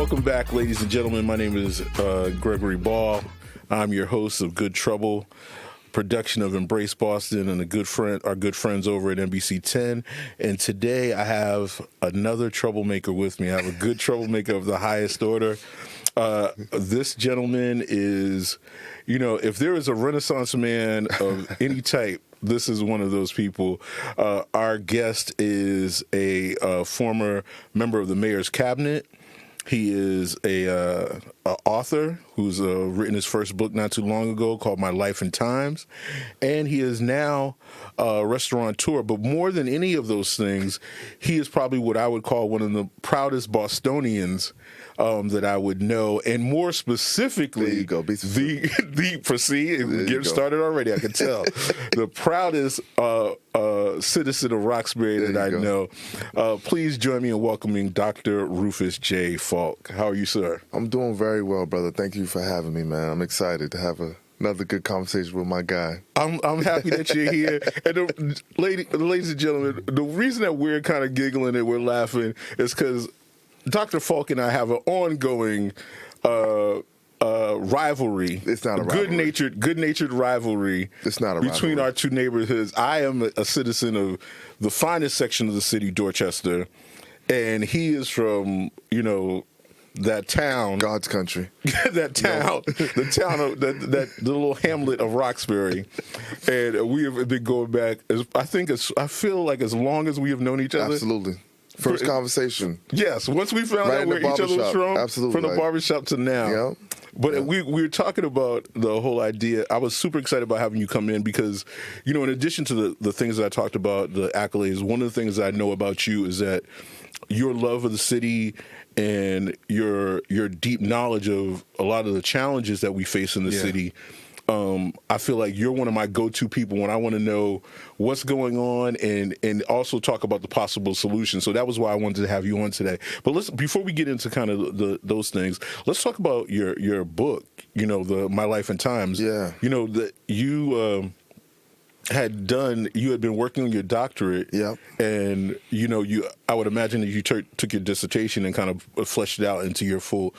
Welcome back, ladies and gentlemen. My name is Gregory Ball. I'm your host of Good Trouble, production of Embrace Boston, and our good friends over at NBC 10. And today I have another troublemaker with me. I have a good troublemaker of the highest order. This gentleman is, if there is a Renaissance man of any type, this is one of those people. Our guest is a former member of the mayor's cabinet. He is a author who's written his first book not too long ago called My Life in Times, and he is now a restaurateur. But more than any of those things, he is probably what I would call one of the proudest Bostonians that I would know, and more specifically, there you go. Getting started already, I can tell. The proudest citizen of Roxbury that I know. Please join me in welcoming Dr. Rufus J. Faulk. How are you, sir? I'm doing very well, brother. Thank you for having me, man. I'm excited to have another good conversation with my guy. I'm happy that you're here. And ladies and gentlemen, the reason that we're kind of giggling and we're laughing is because Dr. Faulk and I have an ongoing rivalry. It's not a rivalry. Good-natured rivalry. It's not a between rivalry. Our two neighborhoods. I am a citizen of the finest section of the city, Dorchester, and he is from, that town. God's country. That town. The town of the little hamlet of Roxbury. And we have been going back, I feel like as long as we have known each other. Absolutely. First conversation. Yes, once we found out where each other was from, absolutely, from the barbershop to now. Yeah. But we were talking about the whole idea. I was super excited about having you come in because, in addition to the things that I talked about, the accolades, one of the things that I know about you is that your love of the city and your deep knowledge of a lot of the challenges that we face in the city. I feel like you're one of my go-to people when I want to know what's going on and also talk about the possible solutions. So that was why I wanted to have you on today. But before we get into kind of those things, let's talk about your book, the My Life in Times. Yeah. That you had been working on your doctorate. Yep. And I would imagine that you took your dissertation and kind of fleshed it out into your full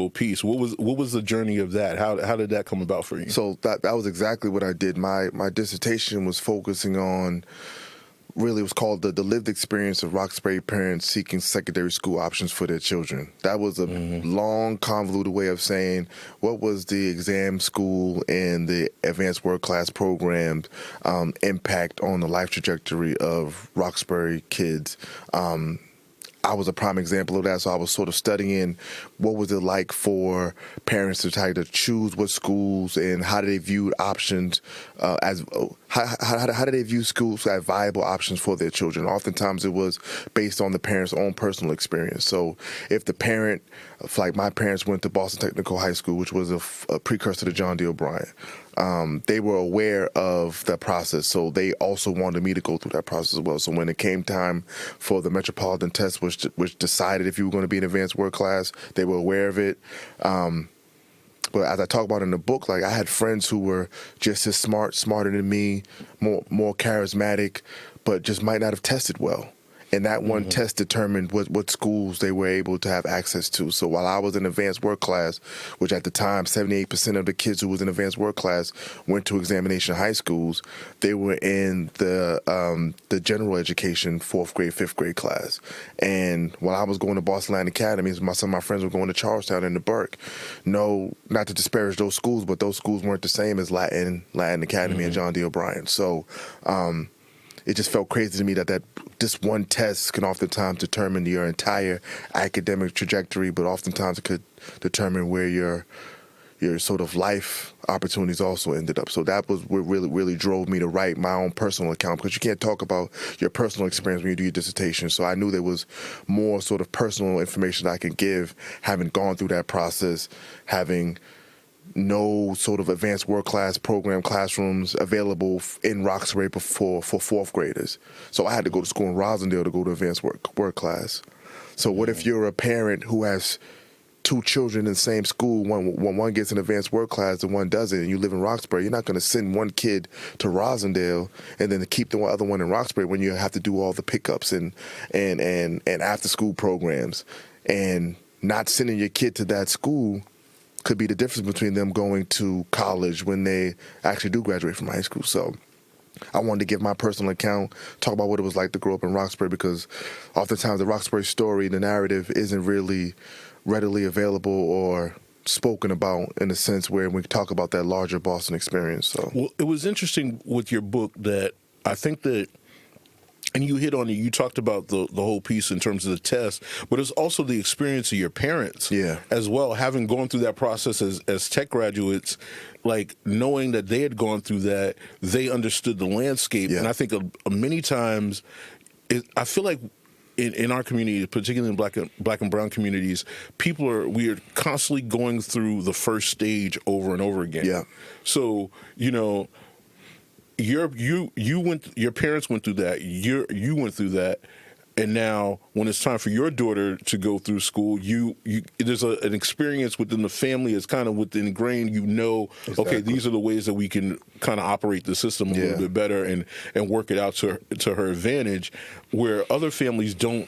piece. What was the journey of that? How did that come about for you? So that was exactly what I did. My dissertation was focusing on, really, it was called the lived experience of Roxbury parents seeking secondary school options for their children. That was a long, convoluted way of saying what was the exam school and the advanced world class programs impact on the life trajectory of Roxbury kids. I was a prime example of that, so I was sort of studying what was it like for parents to try to choose what schools and how do they view options how do they view schools as viable options for their children. Oftentimes it was based on the parent's own personal experience. So if the parent, like my parents went to Boston Technical High School, which was a precursor to John D. O'Brien, they were aware of the process, so they also wanted me to go through that process as well. So when it came time for the Metropolitan Test, which decided if you were going to be in advanced work class, they were aware of it. But as I talk about in the book, like I had friends who were just as smarter than me, more charismatic, but just might not have tested well. And that one test determined what schools they were able to have access to. So while I was in advanced work class, which at the time 78% of the kids who was in advanced work class went to examination high schools, they were in the general education 4th grade, 5th grade class. And while I was going to Bostonian Academy, some of my friends were going to Charlestown and to Burke. No, not to disparage those schools, but those schools weren't the same as Latin Academy and John D. O'Brien. So it just felt crazy to me that this one test can oftentimes determine your entire academic trajectory, but oftentimes it could determine where your sort of life opportunities also ended up. So that was what really drove me to write my own personal account, because you can't talk about your personal experience when you do your dissertation. So I knew there was more sort of personal information I could give, having gone through that process, having no sort of advanced work class program classrooms available in Roxbury for 4th graders. So I had to go to school in Rosendale to go to advanced work class. So what if you're a parent who has 2 children in the same school, one gets an advanced work class and one doesn't, and you live in Roxbury? You're not going to send one kid to Rosendale and then to keep the other one in Roxbury when you have to do all the pickups and after school programs. And not sending your kid to that school could be the difference between them going to college when they actually do graduate from high school. So I wanted to give my personal account, talk about what it was like to grow up in Roxbury, because oftentimes the Roxbury story, the narrative, isn't really readily available or spoken about in a sense where we talk about that larger Boston experience. So, well, it was interesting with your book that I think that, and you hit on it, you talked about the whole piece in terms of the test, but it's also the experience of your parents as well, having gone through that process as tech graduates, like knowing that they had gone through that, they understood the landscape. And I think many times, I feel like in our community, particularly in black and brown communities, we are constantly going through the first stage over and over again. Yeah. So, your parents went through that. You went through that, and now when it's time for your daughter to go through school, there's an experience within the family. It's kind of ingrained. Exactly. Okay, these are the ways that we can kind of operate the system a little bit better and work it out to her advantage, where other families don't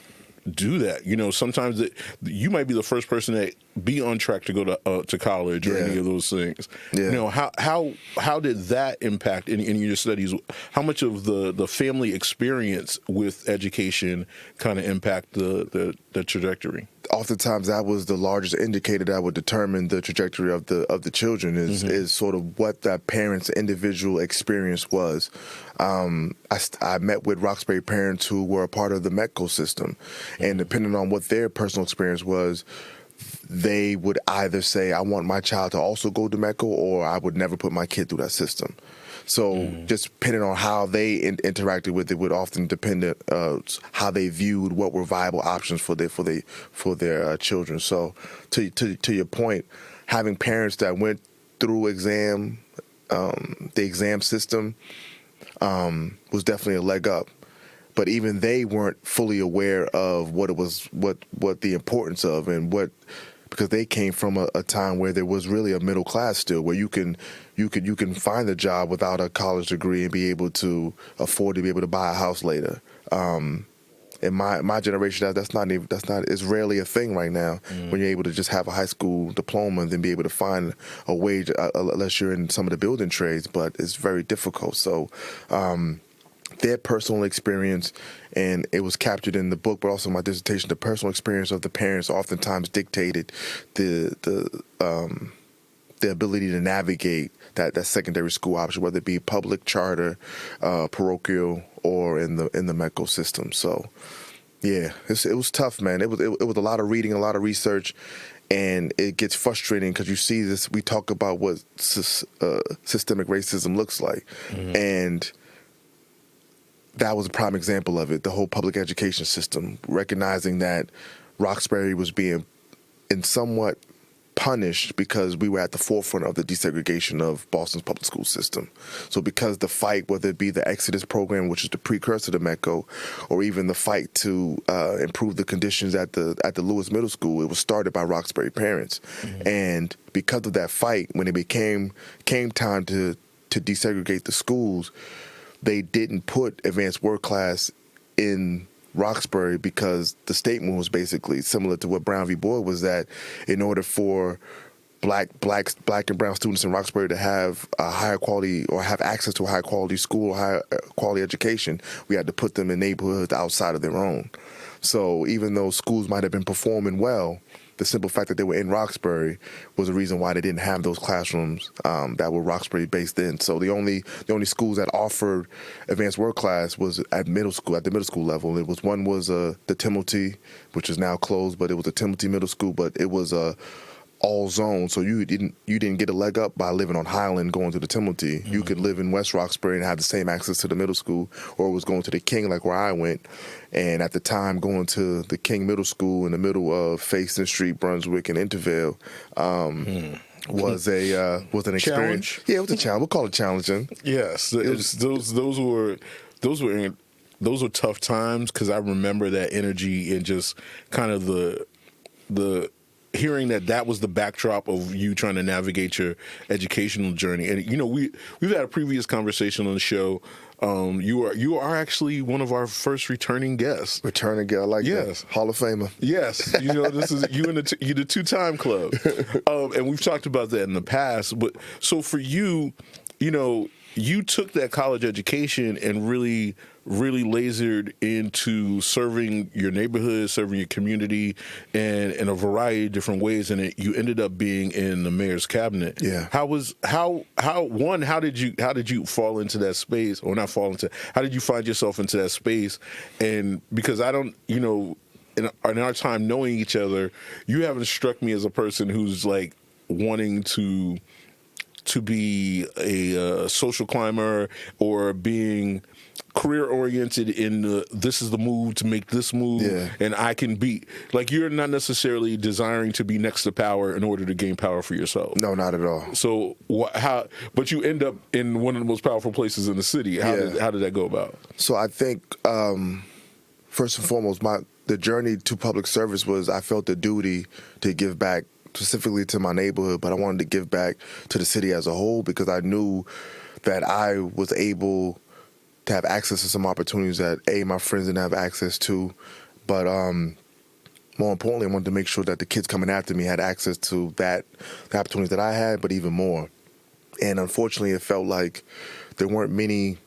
do that. Sometimes you might be the first person to be on track to go to college or any of those things. How did that impact in your studies? How much of the family experience with education kind of impact the trajectory? Oftentimes that was the largest indicator that would determine the trajectory of the children is sort of what that parent's individual experience was. I met with Roxbury parents who were a part of the METCO system, and depending on what their personal experience was, they would either say, I want my child to also go to METCO, or I would never put my kid through that system. So just depending on how they interacted with it would often depend on how they viewed what were viable options for their children. So to your point, having parents that went through the exam system was definitely a leg up. But even they weren't fully aware of what the importance of, and because they came from a time where there was really a middle class still, where you can find a job without a college degree and be able to afford to be able to buy a house later. In my generation, it's rarely a thing right now when you're able to just have a high school diploma and then be able to find a wage, unless you're in some of the building trades, but it's very difficult. So their personal experience, and it was captured in the book, but also my dissertation, the personal experience of the parents oftentimes dictated the ability to navigate that secondary school option, whether it be public, charter, parochial, or in the METCO system. So, yeah, it was tough, man. It was a lot of reading, a lot of research, and it gets frustrating because you see this. We talk about what systemic racism looks like, and that was a prime example of it. The whole public education system, recognizing that Roxbury was being somewhat punished because we were at the forefront of the desegregation of Boston's public school system. So because the fight, whether it be the Exodus program, which is the precursor to METCO, or even the fight to improve the conditions at the Lewis Middle School, it was started by Roxbury parents. And because of that fight, when it came time to desegregate the schools, they didn't put advanced work class in Roxbury because the statement was basically similar to what Brown v. Boyd was, that in order for black and brown students in Roxbury to have a higher quality or have access to a high quality school, higher quality education, we had to put them in neighborhoods outside of their own. So even though schools might have been performing well, the simple fact that they were in Roxbury was the reason why they didn't have those classrooms that were Roxbury based in. So the only schools that offered advanced work class was at the middle school level. One was the Timothy, which is now closed, but it was a Timothy Middle School, but it was all zone. So you didn't get a leg up by living on Highland going to the Timothy. You could live in West Roxbury and have the same access to the middle school, or it was going to the King, like where I went. And at the time, going to the King Middle School in the middle of Faison Street, Brunswick, and Intervale was an experience. Challenge? Yeah, it was a challenge. We'll call it challenging. Yes, those were tough times, because I remember that energy and just kind of the hearing that was the backdrop of you trying to navigate your educational journey. And we've had a previous conversation on the show. You are actually one of our first returning guests. Returning guest, I like that. Hall of Famer. Yes, this is you and the two-time club, and we've talked about that in the past. But so for you, you took that college education and really lasered into serving your neighborhood, serving your community, and in a variety of different ways. And you ended up being in the mayor's cabinet. Yeah. How did you fall into that space, or not fall into? How did you find yourself into that space? And because I don't, in our time knowing each other, you haven't struck me as a person who's like wanting to be a social climber or being career-oriented in this is the move to make this move, and I can be like, you're not necessarily desiring to be next to power in order to gain power for yourself. No, not at all. So but you end up in one of the most powerful places in the city. How did that go about? So I think first and foremost, the journey to public service was I felt the duty to give back specifically to my neighborhood, but I wanted to give back to the city as a whole because I knew that I was able to have access to some opportunities that my friends didn't have access to, but more importantly, I wanted to make sure that the kids coming after me had access to the opportunities that I had, but even more. And unfortunately, it felt like there weren't many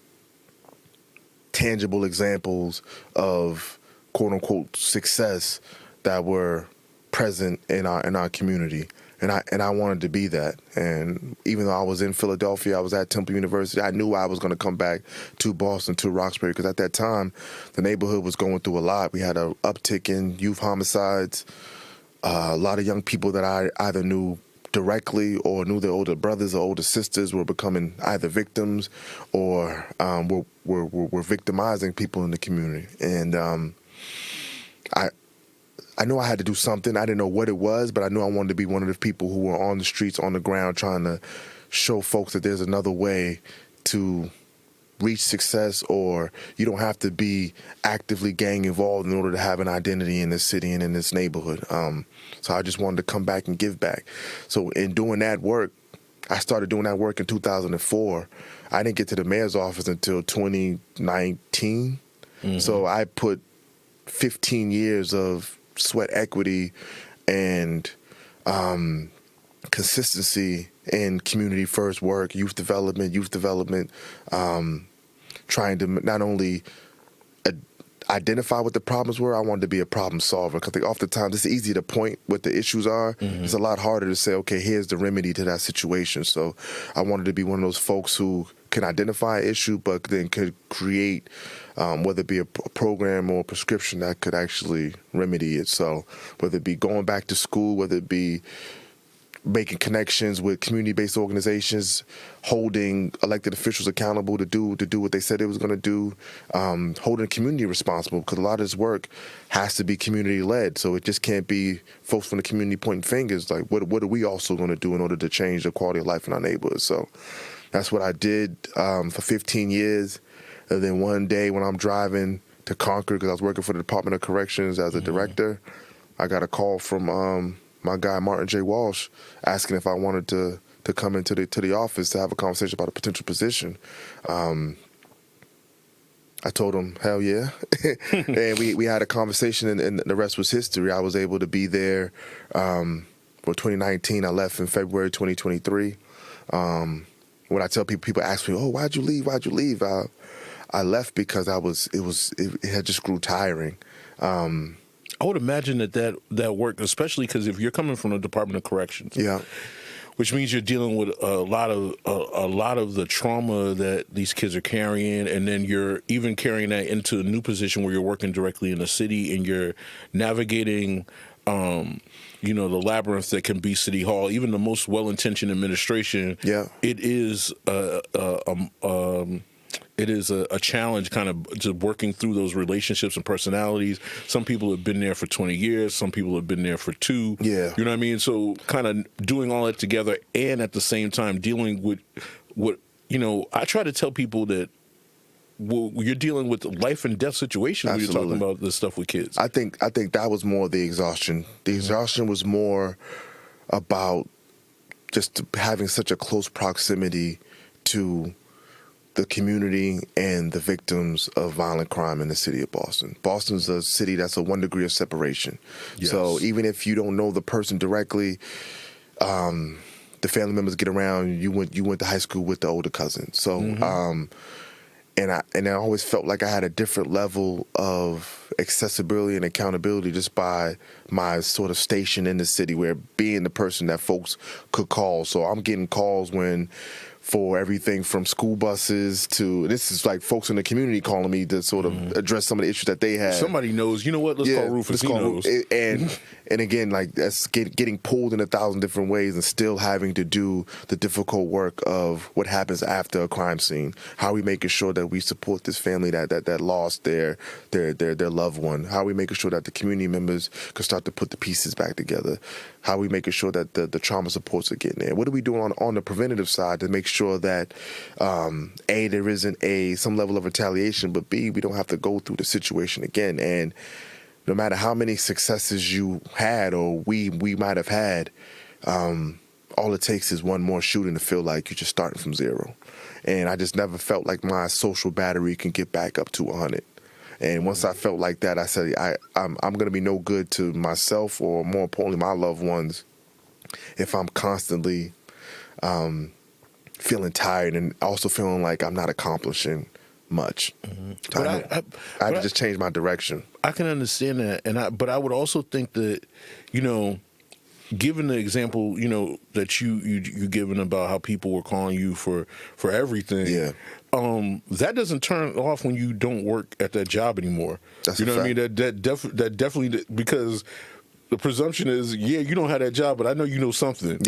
tangible examples of quote unquote success that were present in our community. And I wanted to be that. And even though I was in Philadelphia, I was at Temple University, I knew I was going to come back to Boston, to Roxbury, because at that time, the neighborhood was going through a lot. We had an uptick in youth homicides, a lot of young people that I either knew directly or knew their older brothers or older sisters were becoming either victims or were victimizing people in the community. And I knew I had to do something. I didn't know what it was, but I knew I wanted to be one of the people who were on the streets, on the ground, trying to show folks that there's another way to reach success, or you don't have to be actively gang involved in order to have an identity in this city and in this neighborhood. So I just wanted to come back and give back. So in doing that work, I started doing that work in 2004. I didn't get to the mayor's office until 2019. Mm-hmm. So I put 15 years of sweat equity and consistency in community first work, youth development, trying to not only identify what the problems were, I wanted to be a problem solver. Because oftentimes it's easy to point what the issues are. Mm-hmm. It's a lot harder to say, okay, here's the remedy to that situation. So I wanted to be one of those folks who can identify an issue, but then could create, whether it be a program or a prescription that could actually remedy it. So whether it be going back to school, whether it be making connections with community-based organizations, holding elected officials accountable to do what they said they was going to do, holding community responsible, because a lot of this work has to be community-led. So it just can't be folks from the community pointing fingers. Like, what are we also going to do in order to change the quality of life in our neighborhood? So that's what I did for 15 years. And then one day when I'm driving to Concord, because I was working for the Department of Corrections as a director, I got a call from my guy Martin J. Walsh asking if I wanted to come into the office to have a conversation about a potential position. I told him, hell yeah. And we had a conversation, and the rest was history. I was able to be there for 2019. I left in February 2023. When I tell people ask me, oh, why'd you leave? I left because it had just grew tiring. I would imagine that work, especially because if you're coming from the Department of Corrections, which means you're dealing with a lot of the trauma that these kids are carrying, and then you're even carrying that into a new position where you're working directly in the city and you're navigating, the labyrinth that can be City Hall. Even the most well-intentioned administration, it is a challenge kind of just working through those relationships and personalities. Some people have been there for 20 years. Some people have been there for 2. Yeah. You know what I mean? So kind of doing all that together and at the same time dealing with what, I try to tell people that you're dealing with life and death situations when you're talking about this stuff with kids. I think that was more the exhaustion. The exhaustion was more about just having such a close proximity to the community and the victims of violent crime in the city of Boston. Boston's a city that's a 1 degree of separation. Yes. So even if you don't know the person directly, the family members get around. You went to high school with the older cousin. So, and I always felt like I had a different level of accessibility and accountability just by my sort of station in the city, where being the person that folks could call. So I'm getting calls for everything from school buses to, this is like folks in the community calling me to sort of address some of the issues that they had. Somebody knows, you know what, let's call Rufus, he knows. And again, like that's getting pulled in 1,000 different ways and still having to do the difficult work of what happens after a crime scene. How are we making sure that we support this family that lost their loved one? How are we making sure that the community members can start to put the pieces back together? How are we making sure that the trauma supports are getting there? What are we doing on the preventative side to make sure that A, there isn't some level of retaliation, but B, we don't have to go through the situation again? And no matter how many successes you had or we might have had, all it takes is one more shooting to feel like you're just starting from zero. And I just never felt like my social battery can get back up to 100. And once I felt like that, I said, I'm going to be no good to myself, or more importantly, my loved ones, if I'm constantly feeling tired and also feeling like I'm not accomplishing much. So I had to just change my direction. I can understand that, but I would also think that, given the example, that you given about how people were calling you for everything, that doesn't turn off when you don't work at that job anymore. That's what I mean? That definitely, because the presumption is, you don't have that job, but I know you know something.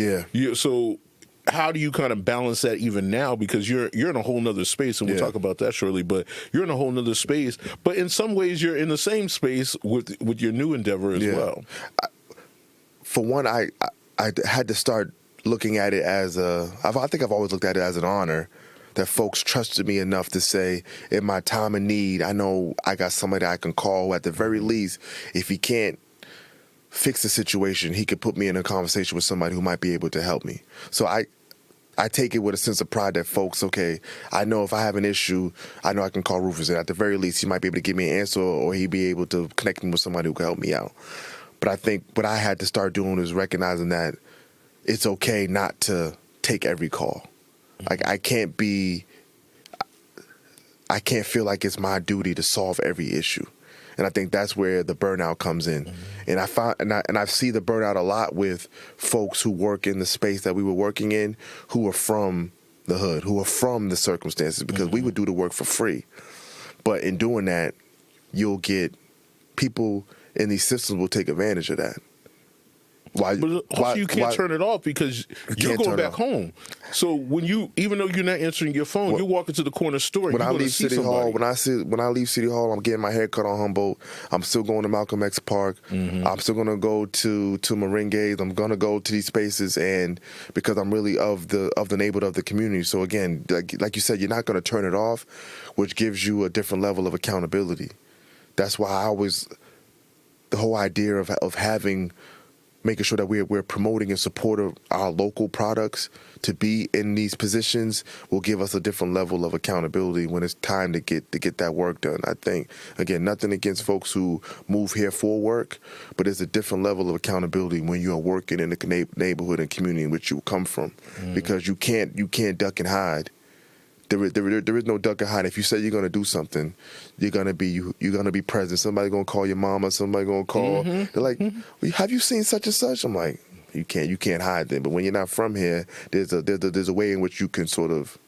So how do you kind of balance that even now? Because you're in a whole nother space, and we'll talk about that shortly, but you're in a whole nother space. But in some ways, you're in the same space with your new endeavor as well. For one, I had to start looking at it as I think I've always looked at it as an honor that folks trusted me enough to say, in my time of need, I know I got somebody I can call who, at the very least, if he can't fix the situation, he could put me in a conversation with somebody who might be able to help me. So I take it with a sense of pride that folks, okay, I know if I have an issue, I know I can call Rufus, and at the very least, he might be able to give me an answer, or he'd be able to connect me with somebody who can help me out. But I think what I had to start doing is recognizing that it's okay not to take every call. Like I can't feel like it's my duty to solve every issue. And I think that's where the burnout comes in. And I see the burnout a lot with folks who work in the space that we were working in, who are from the hood, who are from the circumstances, because we would do the work for free. But in doing that, you'll get people in these systems will take advantage of that. But also you can't turn it off, because you're going back home. So when even though you're not answering your phone, you walk into the corner store. When I leave City Hall, when I leave City Hall, I'm getting my hair cut on Humboldt. I'm still going to Malcolm X Park. I'm still going to go to Merengues. I'm going to go to these spaces, and because I'm really of the neighborhood, of the community. So again, like you said, you're not going to turn it off, which gives you a different level of accountability. That's why the whole idea of making sure that we're promoting and supporting our local products to be in these positions will give us a different level of accountability when it's time to get that work done. I think, again, nothing against folks who move here for work, but there's a different level of accountability when you are working in the neighborhood and community in which you come from, because you can't duck and hide. There is no duck and hide. If you say you're going to do something, you're going to be present. Somebody going to call your mama. Somebody going to call. They're like, well, have you seen such and such? I'm like, you can't hide them. But when you're not from here, there's a way in which you can sort of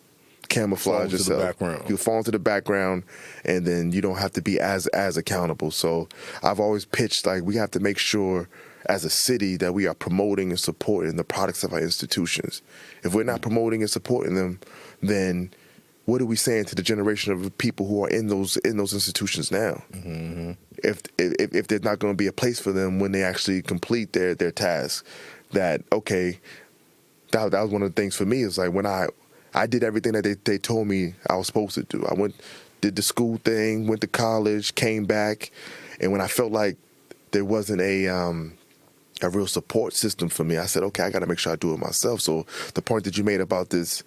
camouflage yourself. You fall into the background, and then you don't have to be as accountable. So I've always pitched, like, we have to make sure as a city that we are promoting and supporting the products of our institutions. If we're not promoting and supporting them, then what are we saying to the generation of people who are in those institutions now? If there's not going to be a place for them when they actually complete their tasks, that was one of the things for me, is like when I did everything that they told me I was supposed to do. I did the school thing, went to college, came back, and when I felt like there wasn't a real support system for me, I said, okay, I got to make sure I do it myself. So the point that you made about this,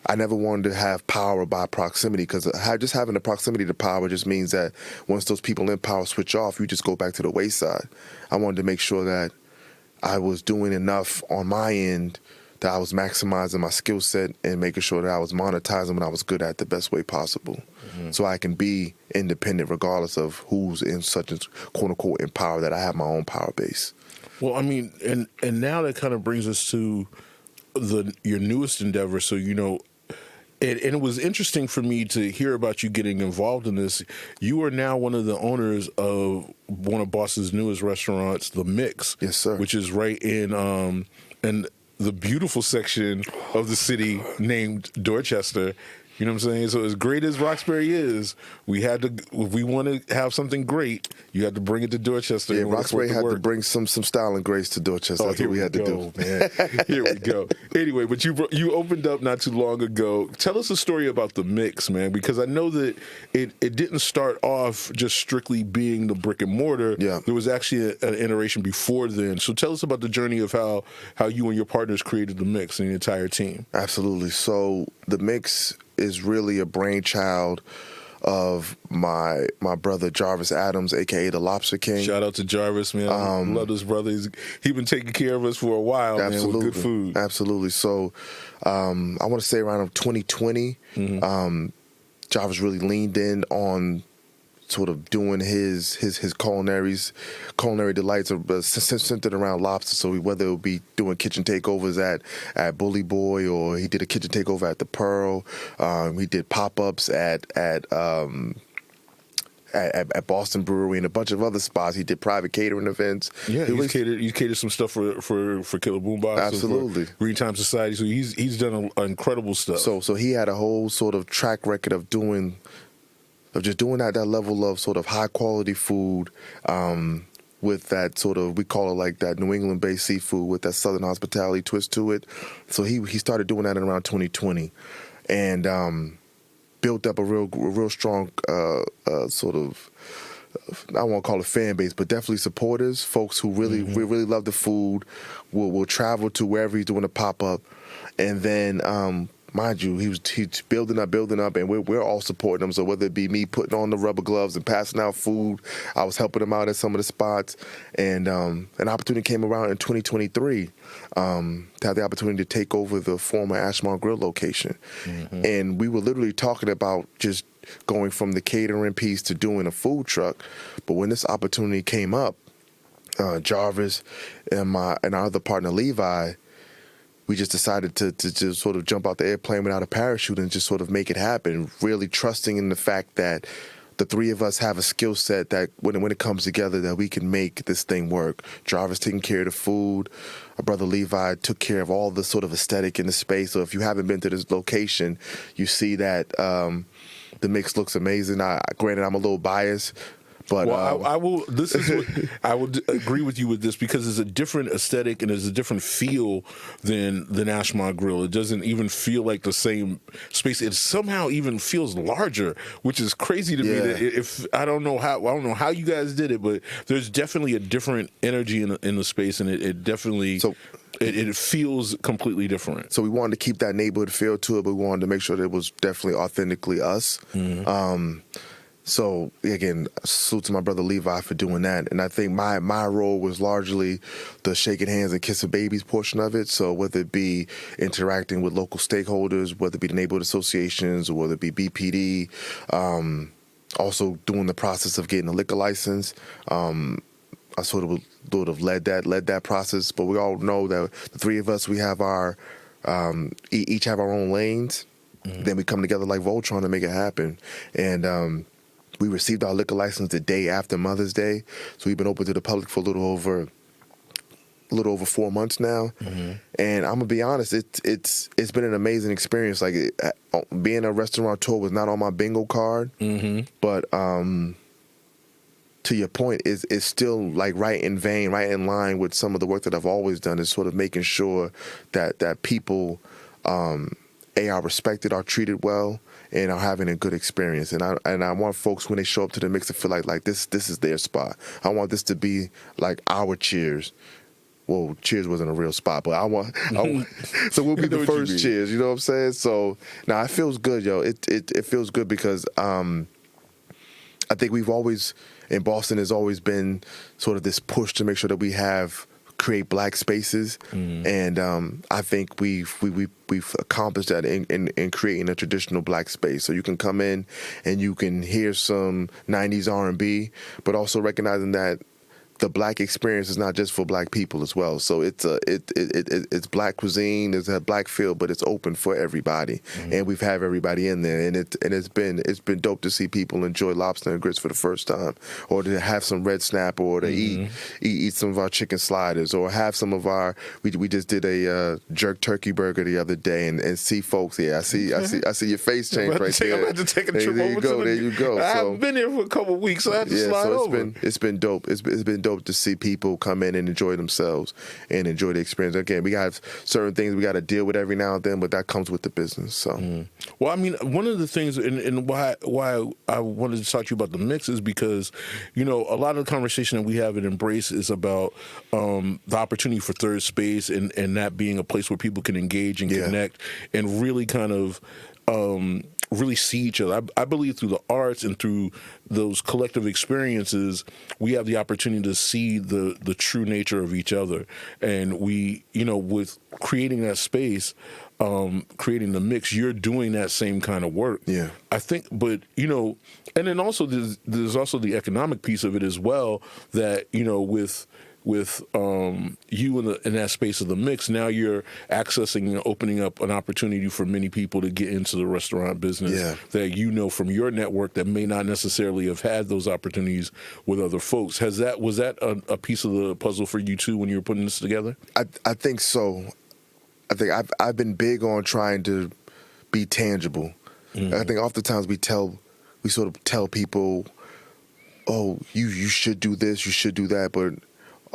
I never wanted to have power by proximity, because just having the proximity to power just means that once those people in power switch off, you just go back to the wayside. I wanted to make sure that I was doing enough on my end, that I was maximizing my skill set and making sure that I was monetizing what I was good at the best way possible. So I can be independent regardless of who's in such a quote-unquote in power, that I have my own power base. Well, I mean, and now that kind of brings us to your newest endeavor. So, and it was interesting for me to hear about you getting involved in this. You are now one of the owners of one of Boston's newest restaurants, The Mix. Yes, sir. Which is right in the beautiful section of the city named Dorchester. You know what I'm saying? So as great as Roxbury is, if we want to have something great, you have to bring it to Dorchester. Yeah, Roxbury had to bring some style and grace to Dorchester. That's what we had to do. Man. Here we go. Anyway, but you opened up not too long ago. Tell us a story about The Mix, man, because I know that it didn't start off just strictly being the brick and mortar. Yeah. There was actually an iteration before then. So tell us about the journey of how you and your partners created The Mix and the entire team. Absolutely. So The Mix is really a brainchild of my brother Jarvis Adams, aka the Lobster King. Shout out to Jarvis, man. Love this brother. He's been taking care of us for a while, man, with good food. Absolutely. So I want to say around 2020, Jarvis really leaned in on sort of doing his culinary delights centered around lobster. So whether it would be doing kitchen takeovers at Bully Boy, or he did a kitchen takeover at the Pearl, he did pop-ups at Boston Brewery and a bunch of other spots. He did private catering events. Yeah, he catered some stuff for Killer Boombox. Absolutely. Green Time Society. So he's done incredible stuff. So he had a whole sort of track record of just doing that level of sort of high quality food, with that sort of, we call it like that New England based seafood with that Southern hospitality twist to it. So he started doing that in around 2020, and built up a real strong sort of, I won't call it fan base, but definitely supporters, folks who really love the food, will travel to wherever he's doing a pop up, and then. Mind you, he's building up, and we're all supporting him. So whether it be me putting on the rubber gloves and passing out food, I was helping him out at some of the spots. And an opportunity came around in 2023 to have the opportunity to take over the former Ashmont Grill location. And we were literally talking about just going from the catering piece to doing a food truck. But when this opportunity came up, Jarvis and our other partner Levi, we just decided to just sort of jump out the airplane without a parachute and just sort of make it happen, really trusting in the fact that the three of us have a skill set that when it comes together, that we can make this thing work. Jarvis taking care of the food. Our brother Levi took care of all the sort of aesthetic in the space. So if you haven't been to this location, you see that The Mix looks amazing. Granted, I'm a little biased. But I will. This is what I would agree with you with this, because it's a different aesthetic and there's a different feel than the Ashmont Grill. It doesn't even feel like the same space. It somehow even feels larger, which is crazy to me. That if I don't know how you guys did it, but there's definitely a different energy in the space, and it definitely. It feels completely different. So we wanted to keep that neighborhood feel to it, but we wanted to make sure that it was definitely authentically us. So again, salute to my brother Levi for doing that. And I think my role was largely the shaking hands and kissing babies portion of it. So whether it be interacting with local stakeholders, whether it be the neighborhood associations, or whether it be BPD, also doing the process of getting a liquor license. I sort of led that process. But we all know that the three of us, we have our each have our own lanes. Then we come together like Voltron to make it happen. And we received our liquor license the day after Mother's Day, so we've been open to the public for a little over 4 months now. And I'm gonna be honest, it's been an amazing experience. Like being a restaurateur was not on my bingo card, but to your point, it's still like right in line with some of the work that I've always done, is sort of making sure that people are respected, are treated well, and are having a good experience. And I want folks, when they show up to the mix, to feel like this is their spot. I want this to be like our Cheers. Well, Cheers wasn't a real spot, but so we'll be the first Cheers. You know what I'm saying? So now it feels good, yo. It feels good because I think we've always, in Boston, has always been sort of this push to make sure that we create black spaces, and I think we've accomplished that in creating a traditional black space. So you can come in and you can hear some 90s R&B, but also recognizing that the black experience is not just for black people as well. So it's black cuisine, it's a black feel, but it's open for everybody, and we've had everybody in there, and it's been dope to see people enjoy lobster and grits for the first time, or to have some red snapper, or to eat some of our chicken sliders, or have some of our we just did a jerk turkey burger the other day, and see folks. Yeah, I see your face change right there. I'm about to take a trip over. There you go. I haven't been here for a couple of weeks, so I have to slide over. It's been dope. It's been dope to see people come in and enjoy themselves and enjoy the experience. Again, we got certain things we got to deal with every now and then, but that comes with the business. So, well, I mean, one of the things, and why I wanted to talk to you about the mix is because, a lot of the conversation that we have at Embrace is about the opportunity for third space and that being a place where people can engage and connect and really kind of really see each other. I believe through the arts and through those collective experiences, we have the opportunity to see the true nature of each other. And we, with creating that space, creating the mix, you're doing that same kind of work. Yeah. I think, but, and then also there's also the economic piece of it as well, that, with you in that space of the mix, now you're accessing and opening up an opportunity for many people to get into the restaurant business that from your network that may not necessarily have had those opportunities with other folks. Was that a piece of the puzzle for you too when you were putting this together? I think so. I think I've been big on trying to be tangible. I think oftentimes we sort of tell people, oh, you should do this, you should do that, but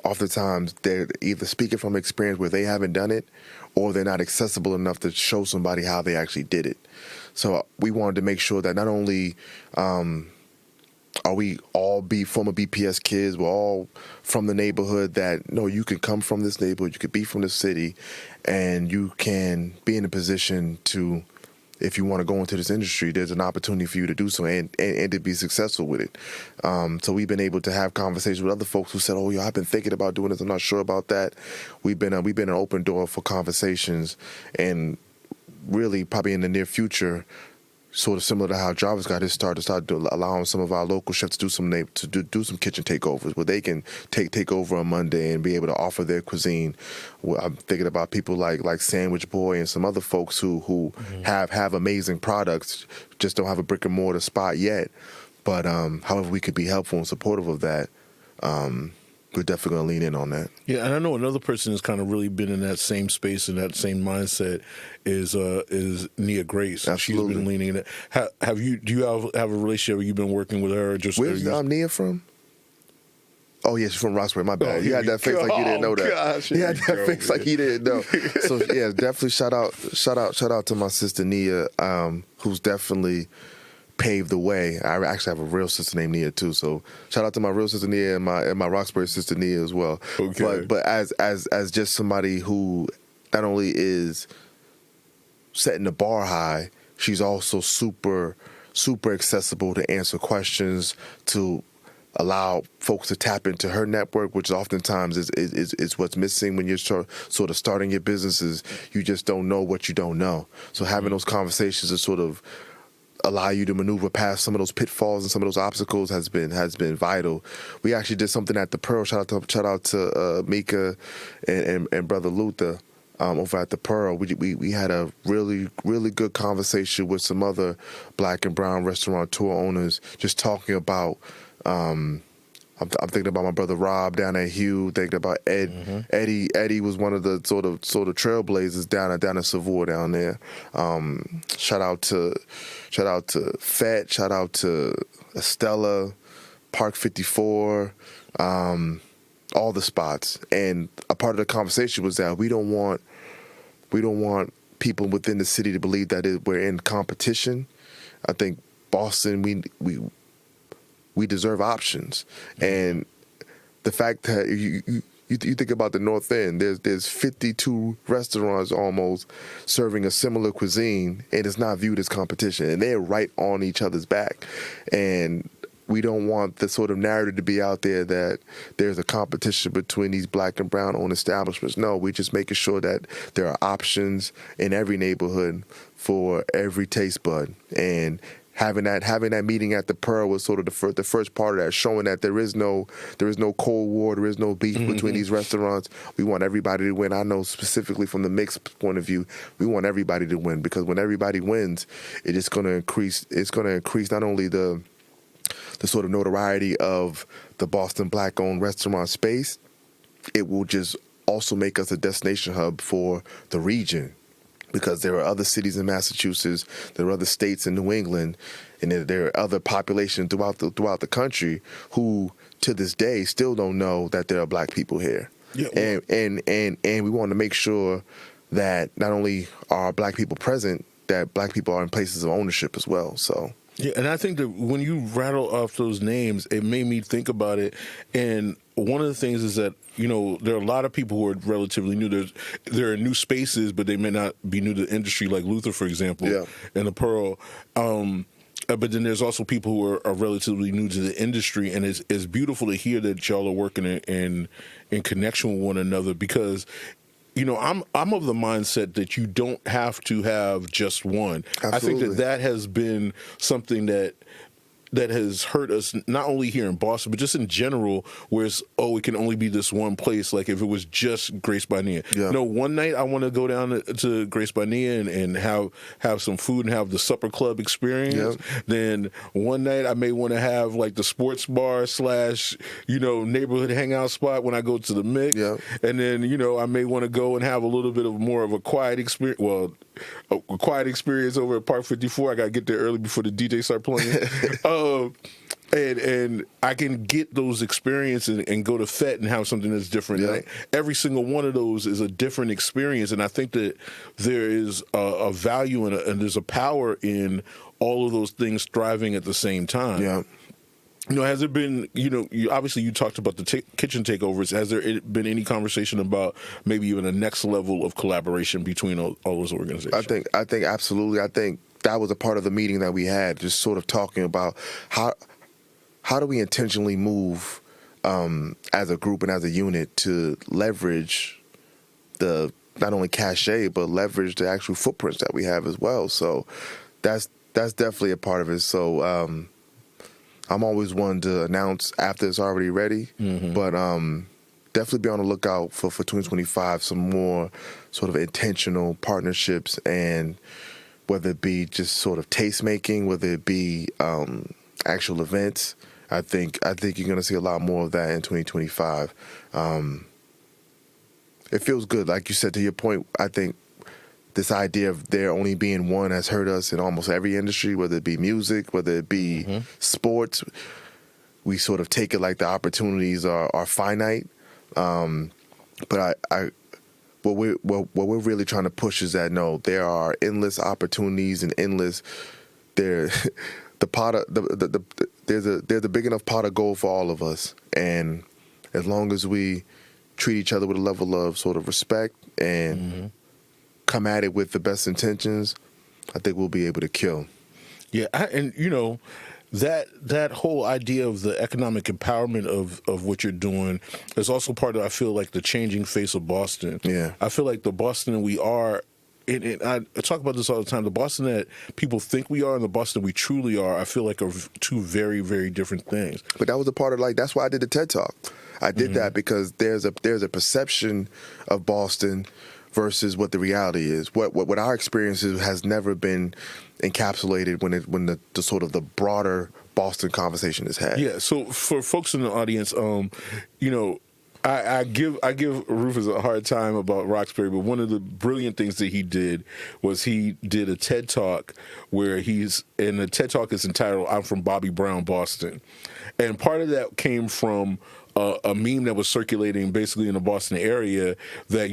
oftentimes they're either speaking from experience where they haven't done it, or they're not accessible enough to show somebody how they actually did it. So we wanted to make sure that not only are we all former BPS kids, we're all from the neighborhood, that no, you can come from this neighborhood, you could be from the city, and you can be in a position to, if you want to go into this industry, there's an opportunity for you to do so and to be successful with it. So we've been able to have conversations with other folks who said, oh, I've been thinking about doing this, I'm not sure about that. We've been an open door for conversations, and really probably in the near future, sort of similar to how Jarvis got his start, to start allowing some of our local chefs to do some kitchen takeovers, where they can take over on Monday and be able to offer their cuisine. I'm thinking about people like Sandwich Boy and some other folks who have amazing products, just don't have a brick and mortar spot yet. But however we could be helpful and supportive of that, we're definitely going to lean in on that. Yeah, and I know another person who's kind of really been in that same space and that same mindset is Nia Grace. Absolutely. She's been leaning in it. Do you have a relationship? Have you been working with her? Where's Nia from? Oh, yeah, she's from Roxbury. My bad. You had that face like you didn't know that. Gosh, you had that face like you didn't know. So, yeah, definitely shout out to my sister Nia, who's definitely paved the way. I actually have a real sister named Nia too, so shout out to my real sister Nia and my Roxbury sister Nia as well. Okay. But as just somebody who not only is setting the bar high, she's also super accessible to answer questions, to allow folks to tap into her network, which oftentimes is what's missing when you're sort of starting your businesses. You just don't know what you don't know. So having those conversations to sort of allow you to maneuver past some of those pitfalls and some of those obstacles has been vital. We actually did something at the Pearl. Shout out to Mika and Brother Luther over at the Pearl. We had a really good conversation with some other black and brown restaurateur owners, just talking about. I'm thinking about my brother Rob down at Hugh. Thinking about Ed. Eddie was one of the sort of trailblazers down in Savoy down there. Shout out to Fett. Shout out to Estella, Park 54, all the spots. And a part of the conversation was that we don't want people within the city to believe that we're in competition. I think Boston, we deserve options, and the fact that you think about the North End, there's 52 restaurants almost serving a similar cuisine, and it's not viewed as competition, and they're right on each other's back, and we don't want the sort of narrative to be out there that there's a competition between these black and brown owned establishments. No, we're just making sure that there are options in every neighborhood for every taste bud. And having that meeting at the Pearl was sort of the first part of that, showing that there is no Cold War, there is no beef between these restaurants. We want everybody to win. I know specifically from the mixed point of view, we want everybody to win, because when everybody wins, it's going to increase. It's going to increase not only the sort of notoriety of the Boston black-owned restaurant space, it will just also make us a destination hub for the region, because there are other cities in Massachusetts, there are other states in New England, and there are other populations throughout the country who, to this day, still don't know that there are black people here. Yeah. And we want to make sure that not only are black people present, that black people are in places of ownership as well. So. Yeah, and I think that when you rattle off those names, it made me think about it. And one of the things is that, there are a lot of people who are relatively new. There are new spaces, but they may not be new to the industry, like Luther, for example, and the Pearl. But then there's also people who are relatively new to the industry, and it's beautiful to hear that y'all are working in connection with one another, because I'm of the mindset that you don't have to have just one. Absolutely. I think that has been something that has hurt us, not only here in Boston, but just in general, where it's, it can only be this one place. Like if it was just Grace by Nia. Yeah. No, one night I want to go down to Grace by Nia and have some food and have the supper club experience. Yeah. Then one night I may want to have like the sports bar / neighborhood hangout spot when I go to the mix. Yeah. And then, I may want to go and have a little bit of more of a quiet experience. Well, a quiet experience over at Park 54. I got to get there early before the DJ start playing. And I can get those experiences and go to FET and have something that's different. Yeah. Every single one of those is a different experience, and I think that there is a value and there's a power in all of those things thriving at the same time. Yeah. Has there been, obviously you talked about the kitchen takeovers. Has there been any conversation about maybe even a next level of collaboration between all those organizations? I think absolutely. I think that was a part of the meeting that we had, just sort of talking about how do we intentionally move as a group and as a unit to leverage the not only cachet, but leverage the actual footprints that we have as well. So that's definitely a part of it. So I'm always one to announce after it's already ready, but definitely be on the lookout for 2025, some more sort of intentional partnerships, and whether it be just sort of taste making, whether it be actual events. I think you're going to see a lot more of that in 2025. It feels good. Like you said, to your point, I think this idea of there only being one has hurt us in almost every industry, whether it be music, whether it be sports. We sort of take it like the opportunities are finite. But what we're really trying to push is that no, there are endless opportunities and endless there's a big enough pot of gold for all of us, and as long as we treat each other with a level of sort of respect and come at it with the best intentions, I think we'll be able to kill. Yeah, that whole idea of the economic empowerment of what you're doing is also part of, I feel like, the changing face of Boston. Yeah, I feel like the Boston we are. And I talk about this all the time. The Boston that people think we are and the Boston we truly are, I feel like, are two very, very different things. But that was a part of, that's why I did the TED Talk. I did that because there's a perception of Boston versus what the reality is. What our experiences has never been encapsulated when the sort of the broader Boston conversation is had. Yeah. So for folks in the audience, I give Rufus a hard time about Roxbury, but one of the brilliant things that he did was he did a TED Talk where the TED Talk is entitled "I'm from Bobby Brown, Boston," and part of that came from a meme that was circulating basically in the Boston area that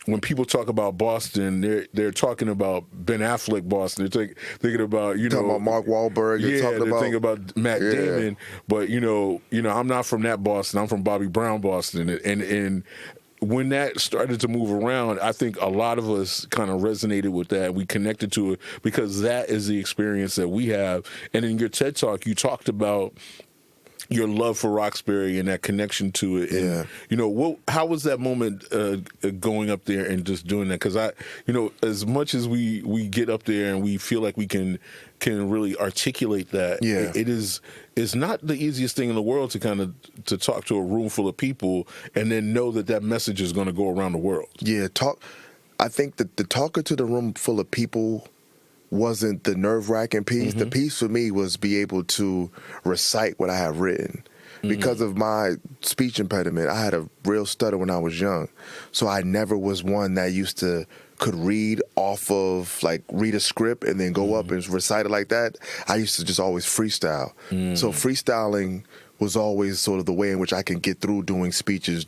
when people talk about Boston, they're talking about Ben Affleck Boston. They're thinking about talking about Mark Wahlberg. They're thinking about Matt Damon. But I'm not from that Boston. I'm from Bobby Brown Boston, and when that started to move around, I think a lot of us kind of resonated with that. We connected to it because that is the experience that we have. And in your TED Talk, you talked about your love for Roxbury and that connection to it. And, how was that moment going up there and just doing that? Because as much as we get up there and we feel like we can really articulate that, it's not the easiest thing in the world to talk to a room full of people and then know that message is going to go around the world. Yeah, I think that the talking to the room full of people wasn't the nerve-wracking piece. Mm-hmm. The piece for me was be able to recite what I have written. Mm-hmm. Because of my speech impediment, I had a real stutter when I was young. So I never was one that could read off of, read a script and then go up and recite it like that. I used to just always freestyle. Mm-hmm. So freestyling was always sort of the way in which I can get through doing speeches.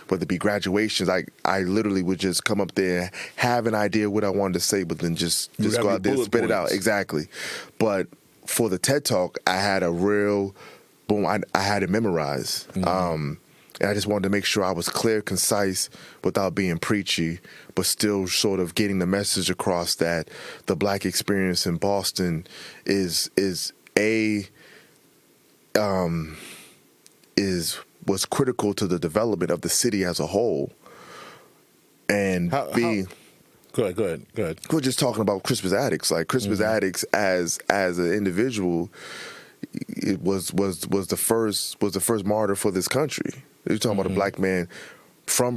Whether it be graduations, I literally would just come up there, have an idea what I wanted to say, but then just go out there and spit it out. Exactly. But for the TED Talk, I had a real boom. I had it memorized. Mm-hmm. And I just wanted to make sure I was clear, concise, without being preachy, but still sort of getting the message across that the Black experience in Boston was critical to the development of the city as a whole. And Go ahead. We're just talking about Crispus Attucks. Crispus Attucks as an individual, it was the first martyr for this country. You're talking about a Black man from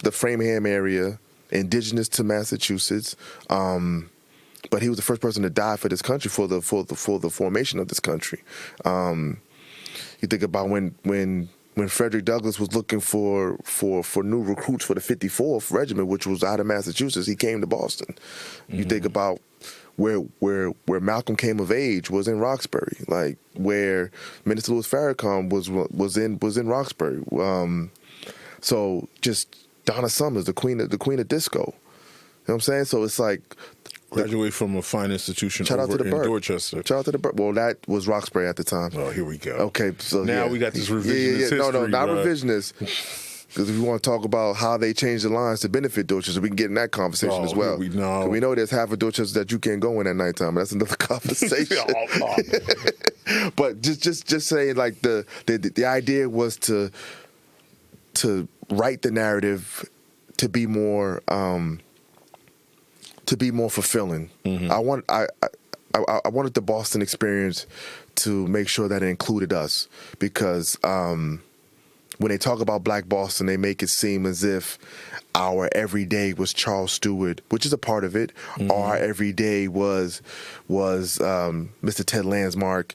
the Framingham area, indigenous to Massachusetts. But he was the first person to die for this country, for the formation of this country. You think about when Frederick Douglass was looking for new recruits for the 54th Regiment, which was out of Massachusetts, he came to Boston. Mm-hmm. You think about where Malcolm came of age was in Roxbury, where Minister Louis Farrakhan was in Roxbury. So just Donna Summers, the queen of disco. You know what I'm saying? So it's graduate from a fine institution shout over out to the in Burke. Dorchester. Shout out to the Burke. Well, that was Roxbury at the time. Oh, here we go. Okay, so now we got this revisionist history. No, not revisionist. Because if we want to talk about how they changed the lines to benefit Dorchester, we can get in that conversation as well. We know there's half of Dorchester that you can't go in at nighttime. That's another conversation. But just saying, the idea was to write the narrative to be more fulfilling. Mm-hmm. I wanted the Boston experience to make sure that it included us, because when they talk about Black Boston, they make it seem as if our everyday was Charles Stewart, which is a part of it. Mm-hmm. Our everyday was Mr. Ted Landsmark.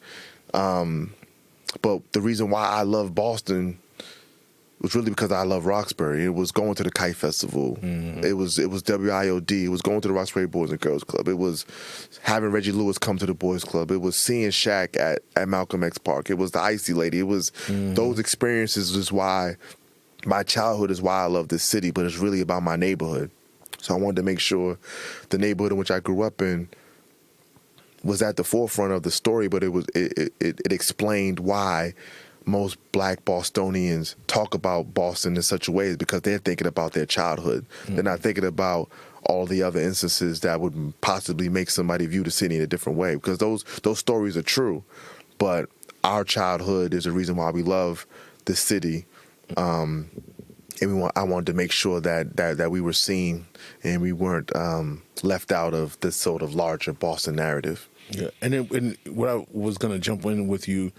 But the reason why I love Boston was really because I love Roxbury. It was going to the Kite Festival. Mm-hmm. It was WIOD. It was going to the Roxbury Boys and Girls Club. It was having Reggie Lewis come to the Boys Club. It was seeing Shaq at Malcolm X Park. It was the Icy Lady. It was those experiences is why my childhood is why I love this city, but it's really about my neighborhood. So I wanted to make sure the neighborhood in which I grew up in was at the forefront of the story, but it explained why most Black Bostonians talk about Boston in such a way, is because they're thinking about their childhood. Mm-hmm. They're not thinking about all the other instances that would possibly make somebody view the city in a different way, because those stories are true. But our childhood is the reason why we love the city. And I wanted to make sure that we were seen and we weren't left out of this sort of larger Boston narrative. Yeah, and then what I was going to jump in with you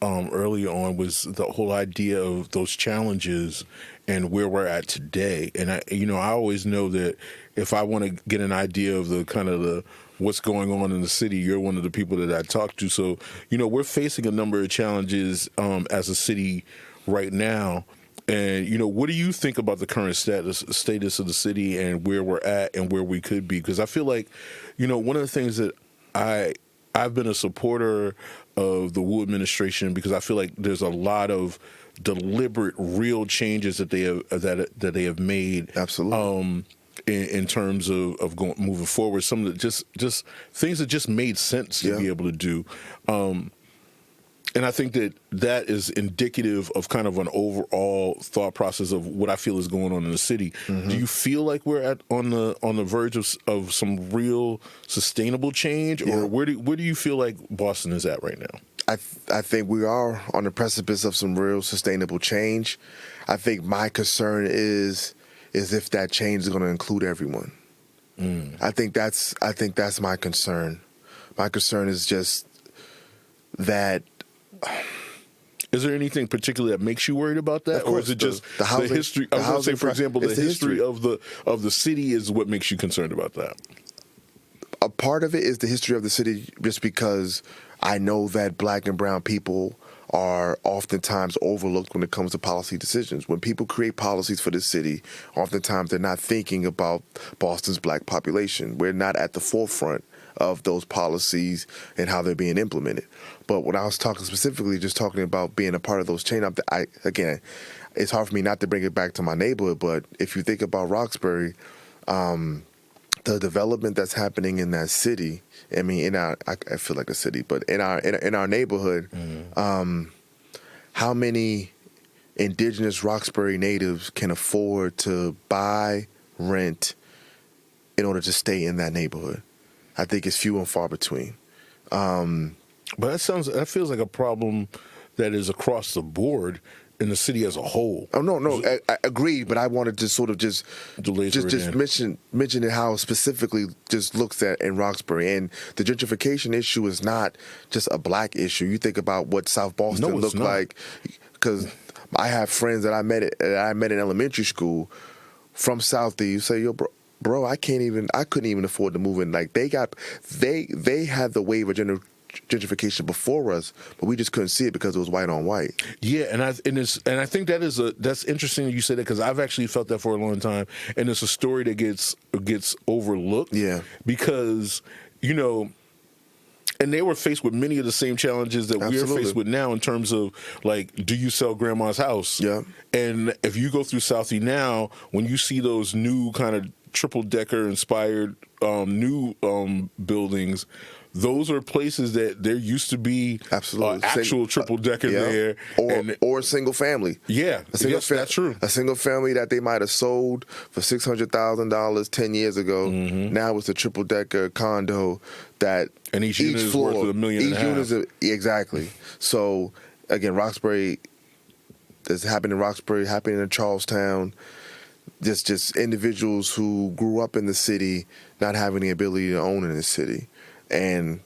earlier on was the whole idea of those challenges and where we're at today. And I always know that if I want to get an idea of the what's going on in the city, you're one of the people that I talk to. So, we're facing a number of challenges as a city right now. And, what do you think about the current status of the city and where we're at and where we could be? Because I feel like, one of the things that I've been a supporter of the Wu administration, because I feel like there's a lot of deliberate, real changes that they have made. Absolutely. In terms of moving forward, some of the just things that just made sense to be able to do. And I think that is indicative of kind of an overall thought process of what I feel is going on in the city. Mm-hmm. Do you feel like we're on the verge of some real sustainable change, or where do you feel like Boston is at right now? I think we are on the precipice of some real sustainable change. I think my concern is if that change is going to include everyone. I think that's my concern. My concern is just that. Is there anything particular that makes you worried about that, or is it just the housing, history? I was going to say, for example, the history of the city is what makes you concerned about that. A part of it is the history of the city, just because I know that Black and brown people are oftentimes overlooked when it comes to policy decisions. When people create policies for the city, oftentimes they're not thinking about Boston's Black population. We're not at the forefront of those policies and how they're being implemented. But when I was talking specifically, just talking about being a part of those changes, again, it's hard for me not to bring it back to my neighborhood, but if you think about Roxbury, the development that's happening in that city, I mean, I feel like a city, but in our neighborhood, how many indigenous Roxbury natives can afford to buy, rent, in order to stay in that neighborhood? I think it's few and far between. But that feels like a problem that is across the board in the city as a whole. Oh no, I agree, but I wanted to sort of just mention it, how specifically just looks at in Roxbury. And the gentrification issue is not just a Black issue. You think about what South Boston looked like, because I have friends that I met in elementary school from South. You say, yo, bro, I couldn't even afford to move in. Like they had the wave of gentrification before us, but we just couldn't see it because it was white on white. Yeah, and I think that's interesting that you say that, because I've actually felt that for a long time, and it's a story that gets overlooked. Yeah, because and they were faced with many of the same challenges that we're faced with now in terms of, like, do you sell grandma's house? Yeah, and if you go through Southie now, when you see those new kind of triple-decker inspired new buildings, those are places that there used to be actual triple-decker there. Or a single family. Yeah, that's true. A single family that they might have sold for $600,000 10 years ago. Mm-hmm. Now it's a triple-decker condo that and each unit is worth $1.5 million. Exactly. So, again, Roxbury, this happened in Roxbury, happened in Charlestown. Just individuals who grew up in the city not having the ability to own in the city. And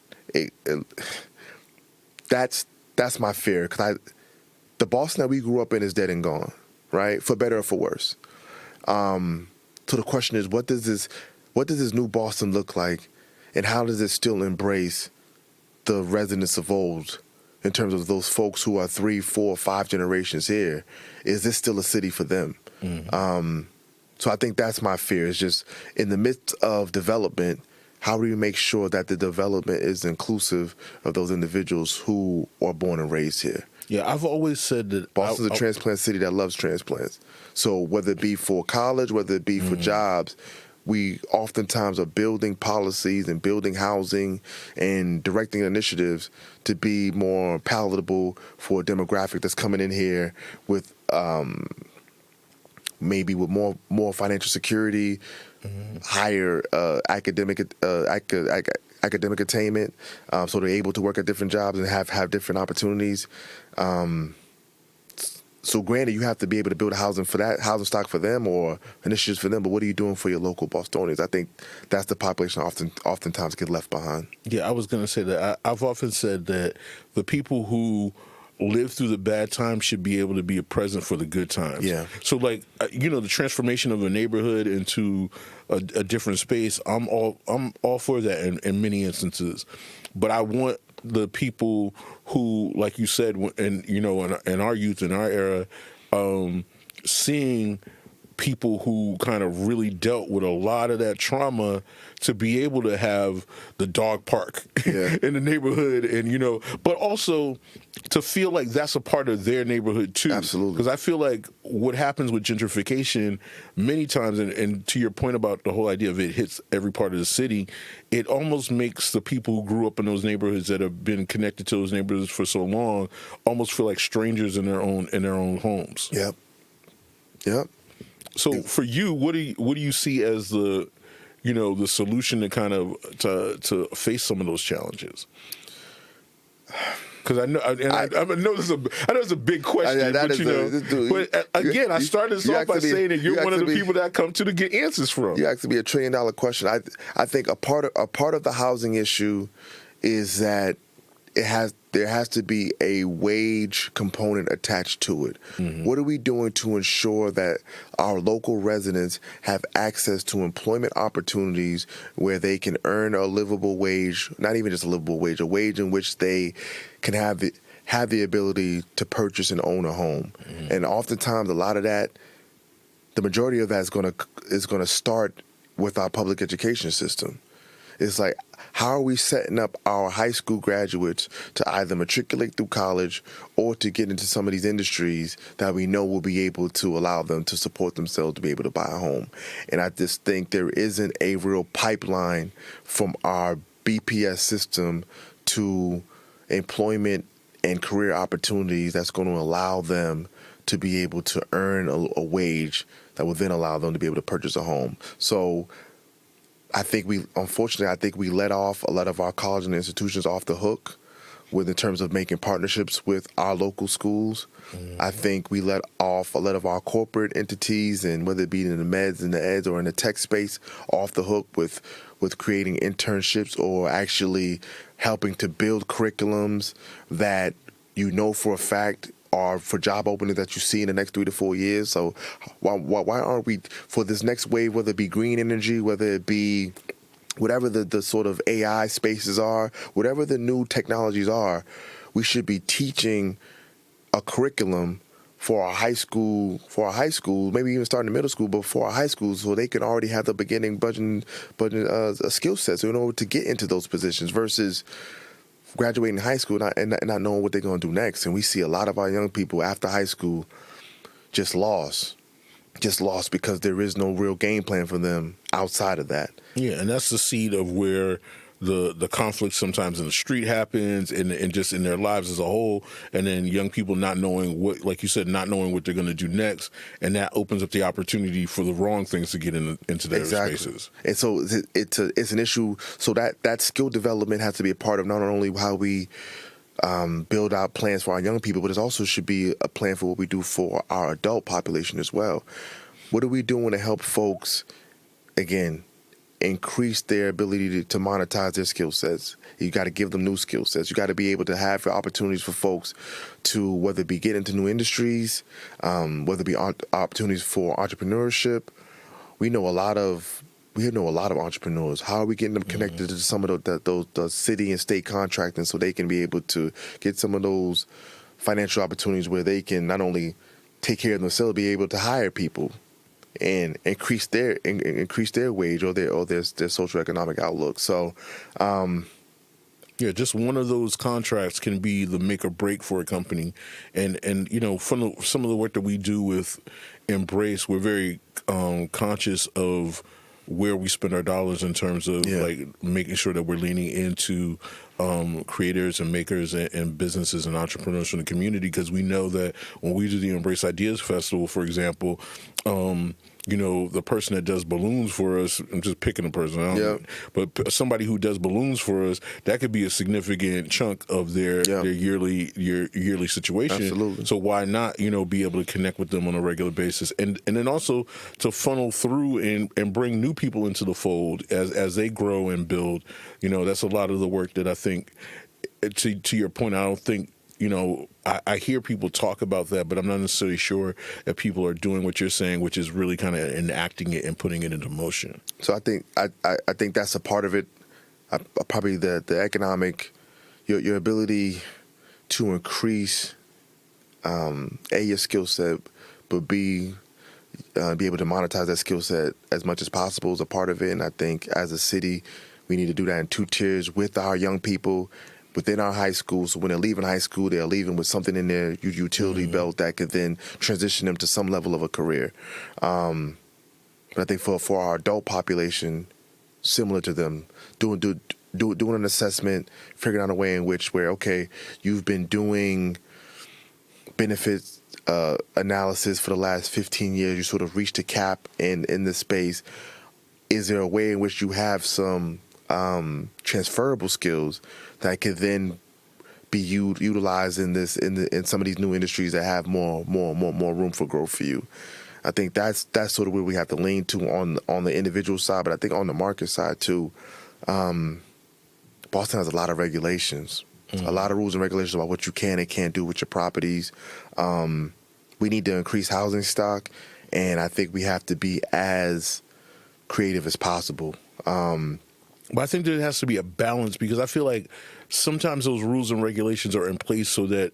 that's my fear, because the Boston that we grew up in is dead and gone, right? For better or for worse. So the question is, what does this new Boston look like, and how does it still embrace the residents of old in terms of those folks who are 3, 4, 5 generations here? Is this still a city for them? Mm-hmm. So I think that's my fear, is just in the midst of development, how do we make sure that the development is inclusive of those individuals who are born and raised here? Yeah, I've always said that Boston's a transplant city that loves transplants. So whether it be for college, whether it be for jobs, we oftentimes are building policies and building housing and directing initiatives to be more palatable for a demographic that's coming in here with maybe with more financial security, higher academic attainment, so they're able to work at different jobs and have different opportunities. So granted, you have to be able to build housing stock for them or initiatives for them, but what are you doing for your local Bostonians? I think that's the population oftentimes get left behind. Yeah, I was going to say that. I've often said that the people who live through the bad times should be able to be a present for the good times. Yeah. So, like, the transformation of a neighborhood into a different space, I'm all for that in many instances. But I want the people who, like you said, in our youth, in our era, seeing people who kind of really dealt with a lot of that trauma to be able to have the dog park in the neighborhood, and but also to feel like that's a part of their neighborhood too. Absolutely. Because I feel like what happens with gentrification many times, and to your point about the whole idea of it hits every part of the city, it almost makes the people who grew up in those neighborhoods that have been connected to those neighborhoods for so long almost feel like strangers in their own homes. Yep. So for you, what do you see as the solution to kind of to face some of those challenges? Because I know it's a big question, but again, I started this off by saying that you're one of the people that I come to get answers from. You asked me $1 trillion question. I think a part of the housing issue is that there has to be a wage component attached to it. Mm-hmm. What are we doing to ensure that our local residents have access to employment opportunities where they can earn a livable wage, not even just a livable wage, a wage in which they can have the ability to purchase and own a home. Mm-hmm. And oftentimes a lot of that, the majority of that is going to start with our public education system. It's like, how are we setting up our high school graduates to either matriculate through college or to get into some of these industries that we know will be able to allow them to support themselves to be able to buy a home? And I just think there isn't a real pipeline from our BPS system to employment and career opportunities that's going to allow them to be able to earn a wage that will then allow them to be able to purchase a home. So I think we let off a lot of our colleges and institutions off the hook in terms of making partnerships with our local schools. Mm-hmm. I think we let off a lot of our corporate entities, and whether it be in the meds and the eds or in the tech space, off the hook with creating internships or actually helping to build curriculums that for a fact are for job openings that you see in the next 3 to 4 years. So why aren't we, for this next wave, whether it be green energy, whether it be whatever the sort of AI spaces are, whatever the new technologies are, we should be teaching a curriculum for our high school, maybe even starting in middle school, but for our high schools, so they can already have the beginning budget skill sets in order to get into those positions versus graduating high school and not knowing what they're going to do next. And we see a lot of our young people after high school just lost because there is no real game plan for them outside of that. Yeah, and that's the seed of where the conflict sometimes in the street happens and just in their lives as a whole, and then young people not knowing what, like you said, not knowing what they're going to do next, and that opens up the opportunity for the wrong things to get into their spaces. And so it's an issue. So that skill development has to be a part of not only how we build out plans for our young people, but it also should be a plan for what we do for our adult population as well. What are we doing to help folks, again, increase their ability to monetize their skill sets? You got to give them new skill sets. You got to be able to have opportunities for folks to, whether it be get into new industries, whether it be opportunities for entrepreneurship. We know a lot of entrepreneurs. How are we getting them connected to some of those city and state contracting so they can be able to get some of those financial opportunities where they can not only take care of themselves, be able to hire people and increase their wage or their socioeconomic outlook. So, just one of those contracts can be the make or break for a company. And from some of the work that we do with Embrace, we're very conscious of where we spend our dollars in terms of like making sure that we're leaning into creators and makers and businesses and entrepreneurs in the community, because we know that when we do the Embrace Ideas Festival, for example, the person that does balloons for us, I'm just picking a person, but somebody who does balloons for us, that could be a significant chunk of their yearly situation. Absolutely. So why not, be able to connect with them on a regular basis, and then also to funnel through and bring new people into the fold as they grow and build. That's a lot of the work that I think, to your point, I don't think, I hear people talk about that, but I'm not necessarily sure that people are doing what you're saying, which is really kind of enacting it and putting it into motion. So I think that's a part of it. Probably the economic, your ability to increase your skill set, but B, be able to monetize that skill set as much as possible is a part of it. And I think as a city, we need to do that in 2 tiers with our young people within our high school. So when they're leaving high school, they're leaving with something in their utility belt that could then transition them to some level of a career. But I think for our adult population, similar to them, doing an assessment, figuring out a way in which okay, you've been doing benefits analysis for the last 15 years, you sort of reached a cap in this space. Is there a way in which you have some transferable skills that could then be utilized in some of these new industries that have more room for growth for you? I think that's sort of where we have to lean to on the individual side, but I think on the market side too, Boston has a lot of regulations, a lot of rules and regulations about what you can and can't do with your properties. We need to increase housing stock, and I think we have to be as creative as possible. But I think there has to be a balance, because I feel like sometimes those rules and regulations are in place so that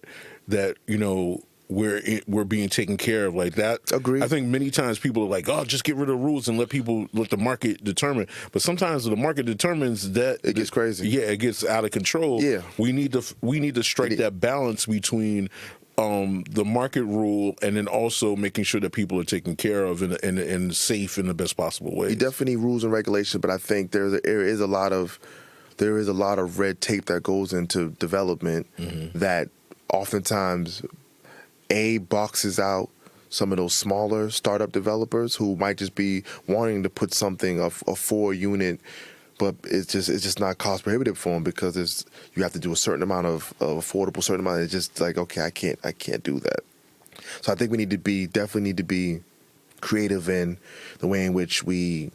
we're being taken care of like that. Agreed. I think many times people are like, oh, just get rid of rules and let the market determine. But sometimes the market determines that it gets crazy. Yeah, it gets out of control. Yeah, we need to strike that balance between the market rule and then also making sure that people are taken care of and safe in the best possible way. You definitely need rules and regulations, but I think there is a lot of red tape that goes into development that oftentimes boxes out some of those smaller startup developers who might just be wanting to put something of a 4-unit, but it's just not cost prohibitive for them because you have to do a certain amount of affordable, certain amount. It's just like, okay, I can't do that. So I think we definitely need to be creative in the way in which the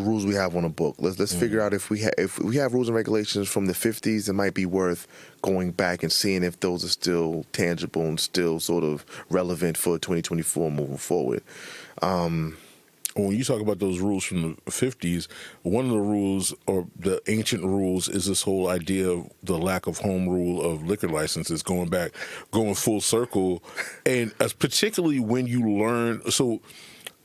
rules we have on a book. Let's figure out if we have rules and regulations from the 50s, it might be worth going back and seeing if those are still tangible and still sort of relevant for 2024 moving forward. When you talk about those rules from the 50s, one of the rules, or the ancient rules, is this whole idea of the lack of home rule of liquor licenses, going full circle. And particularly when you learn, so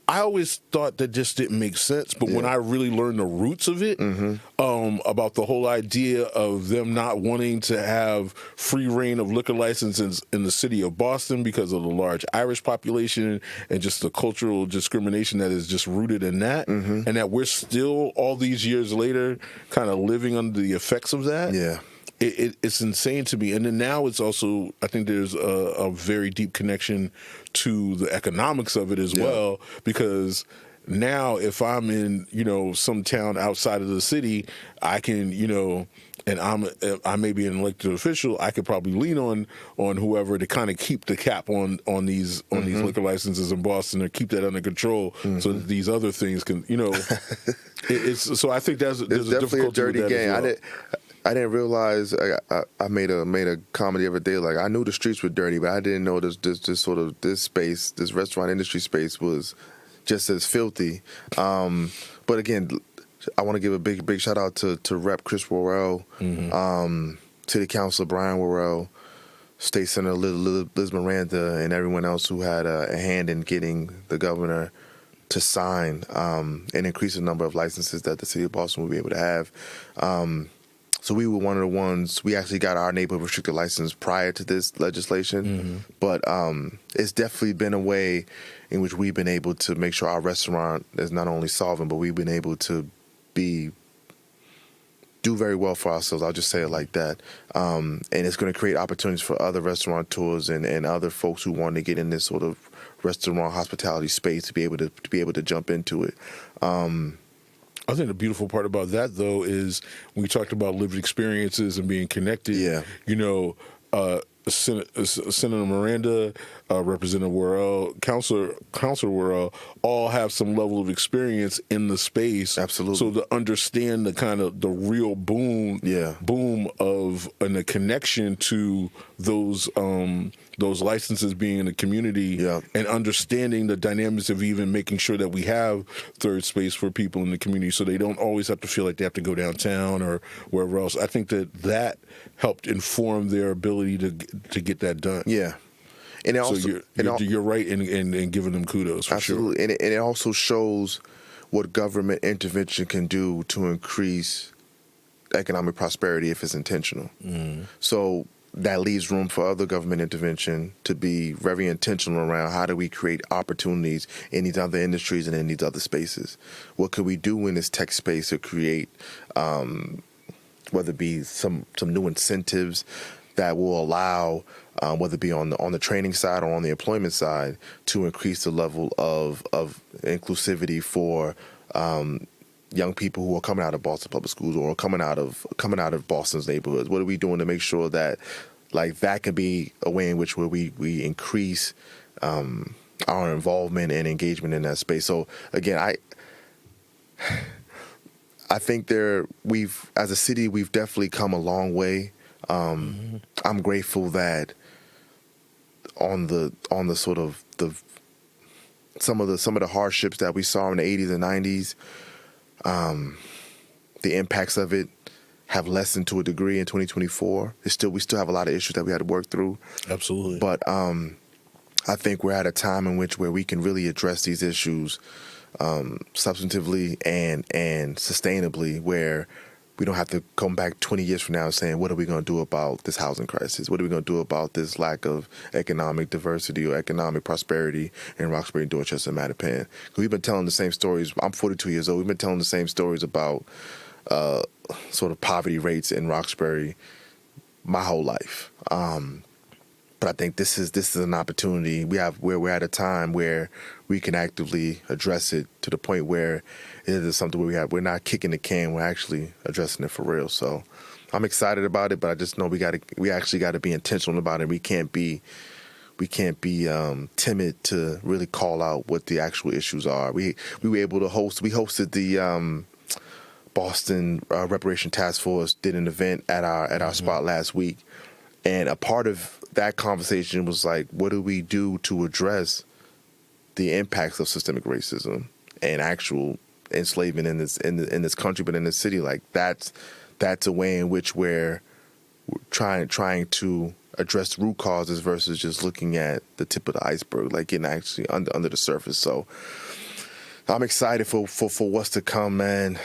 I always thought that just didn't make sense, but when I really learned the roots of it, about the whole idea of them not wanting to have free reign of liquor licenses in the city of Boston because of the large Irish population and just the cultural discrimination that is just rooted in that, and that we're still, all these years later, kind of living under the effects of that. Yeah. It's insane to me. And then now it's also, I think there's a very deep connection to the economics of it as well, because now if I'm in, some town outside of the city, I can, and I may be an elected official, I could probably lean on whoever to kind of keep the cap on these liquor licenses in Boston, or keep that under control so that these other things can, so I think there's a definitely a dirty game. Well. I didn't realize. I made a comment the other day. Like, I knew the streets were dirty, but I didn't know this space, this restaurant industry space, was just as filthy. But again, I want to give a big shout out to Rep. Chris Worrell, City Councilor Brian Worrell, State Senator Liz Miranda, and everyone else who had a hand in getting the governor to sign and increase the number of licenses that the city of Boston will be able to have. So we were one of the ones, we actually got our neighborhood restricted license prior to this legislation. But it's definitely been a way in which we've been able to make sure our restaurant is not only solvent, but we've been able to do very well for ourselves. I'll just say it like that. And it's going to create opportunities for other restaurateurs and other folks who want to get in this sort of restaurant hospitality space to be able to jump into it. I think the beautiful part about that, though, is when we talked about lived experiences and being connected. Yeah. Senator Miranda, Representative Worrell, Councilor Worrell, all have some level of experience in the space. Absolutely. So to understand the kind of the real boom of and the connection to those licenses being in the community, and understanding the dynamics of even making sure that we have third space for people in the community, so they don't always have to feel like they have to go downtown or wherever else. I think that helped inform their ability to get that done. Yeah. And it So also, you're right in giving them kudos for absolutely, sure. and it also shows what government intervention can do to increase economic prosperity if it's intentional. So that leaves room for other government intervention to be very intentional around how do we create opportunities in these other industries and in these other spaces. What could we do in this tech space to create, whether it be some new incentives that will allow, whether it be on the training side or on the employment side, to increase the level of inclusivity for young people who are coming out of Boston public schools or coming out of Boston's neighborhoods. What are we doing to make sure that like that can be a way in which where we increase our involvement and engagement in that space? So again, I think as a city we've definitely come a long way. I'm grateful that on the sort of some of the hardships that we saw in the 80s and 90s, the impacts of it have lessened to a degree in 2024. We still have a lot of issues that we had to work through. Absolutely. But I think we're at a time in which where we can really address these issues substantively and sustainably, where we don't have to come back 20 years from now saying, what are we going to do about this housing crisis? What are we going to do about this lack of economic diversity or economic prosperity in Roxbury, Dorchester, and Mattapan? We've been telling the same stories. I'm 42 years old. We've been telling the same stories about sort of poverty rates in Roxbury my whole life. But I think this is an opportunity we're at a time where we can actively address it to the point where it is something where we're not kicking the can, we're actually addressing it for real. So I'm excited about it, but I just know we actually got to be intentional about it. We can't be timid to really call out what the actual issues are. We were able to hosted the Boston Reparation Task Force did an event at our spot last week, and a part of that conversation was like, what do we do to address the impacts of systemic racism and actual enslavement in this country, but in this city? Like that's a way in which we're trying to address root causes versus just looking at the tip of the iceberg, like getting actually under the surface. So I'm excited for what's to come, man.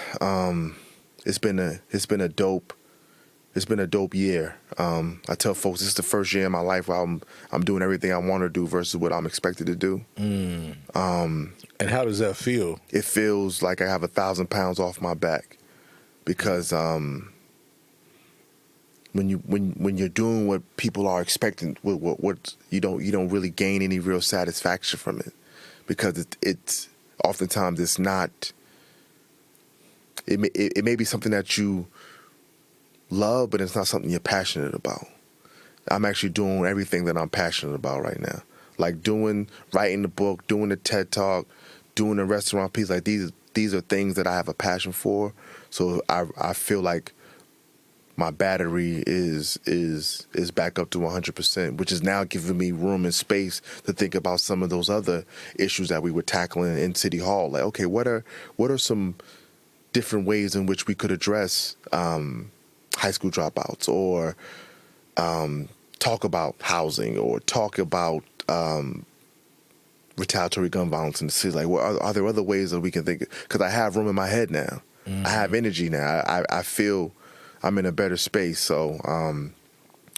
It's been a dope year. I tell folks this is the first year in my life where I'm doing everything I want to do versus what I'm expected to do. And how does that feel? It feels like I have 1,000 pounds off my back, because when you're doing what people are expecting, what you don't really gain any real satisfaction from it, because it's oftentimes it's not. It may be something that you love, but it's not something you're passionate about. I'm actually doing everything that I'm passionate about right now, like writing the book, doing the TED Talk, doing the restaurant piece. Like these are things that I have a passion for. So I feel like my battery is back up to 100%, which is now giving me room and space to think about some of those other issues that we were tackling in City Hall. Like, okay, what are some different ways in which we could address high school dropouts, or talk about housing, or talk about retaliatory gun violence in the city? Like, are there other ways that we can think? Because I have room in my head now. I have energy now. I feel I'm in a better space. So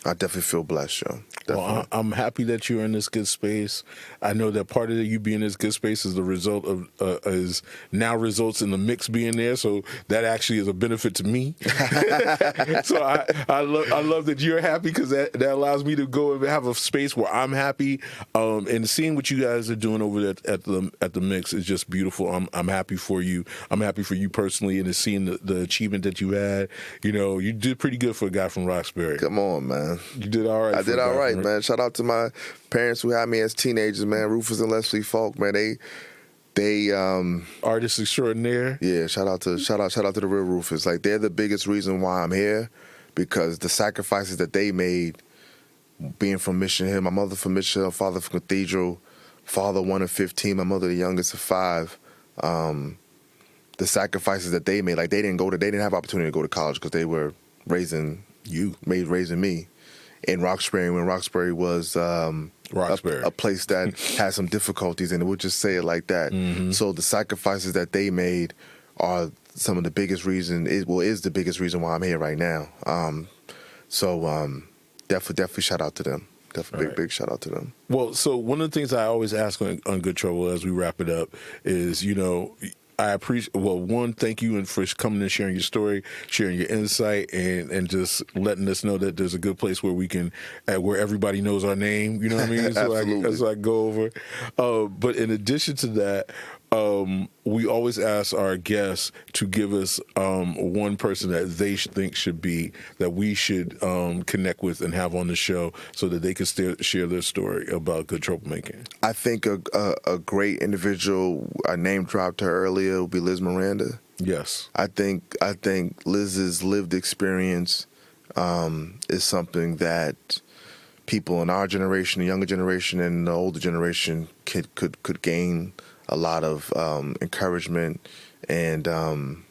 I definitely feel blessed, yo. Well, I'm happy that you're in this good space. I know that part of you being in this good space is the result of is now results in the mix being there. So that actually is a benefit to me. So I love that you're happy, because that allows me to go and have a space where I'm happy. And seeing what you guys are doing over there at the mix is just beautiful. I'm happy for you. I'm happy for you personally, and seeing the achievement that you had. You know, you did pretty good for a guy from Roxbury. Come on, man. You did all right. I did all right, man. Shout out to my parents who had me as teenagers, man. Rufus and Leslie Faulk, man. They artists extraordinaire. Yeah, shout out to the real Rufus. Like, they're the biggest reason why I'm here, because the sacrifices that they made, being from Mission Hill, my mother from Mission Hill, father from Cathedral, father one of 15, my mother the youngest of 5. The sacrifices that they made, like they didn't have opportunity to go to college because they were raising me in Roxbury, when Roxbury was Roxbury. a place that has some difficulties, and we'll just say it like that. So the sacrifices that they made are some of the biggest reason. Is the biggest reason why I'm here right now. Definitely shout out to them. Definitely big shout out to them. Well, so one of the things I always ask on Good Trouble as we wrap it up is, I appreciate, one, thank you for coming and sharing your story, sharing your insight, and just letting us know that there's a good place where we can, where everybody knows our name, you know what I mean? So I go over. But in addition to that, we always ask our guests to give us one person that they think should be, that we should connect with and have on the show so that they can share their story about good troublemaking. I think a great individual, I name dropped her earlier, would be Liz Miranda. Yes. I think Liz's lived experience is something that people in our generation, the younger generation, and the older generation could gain a lot of encouragement, and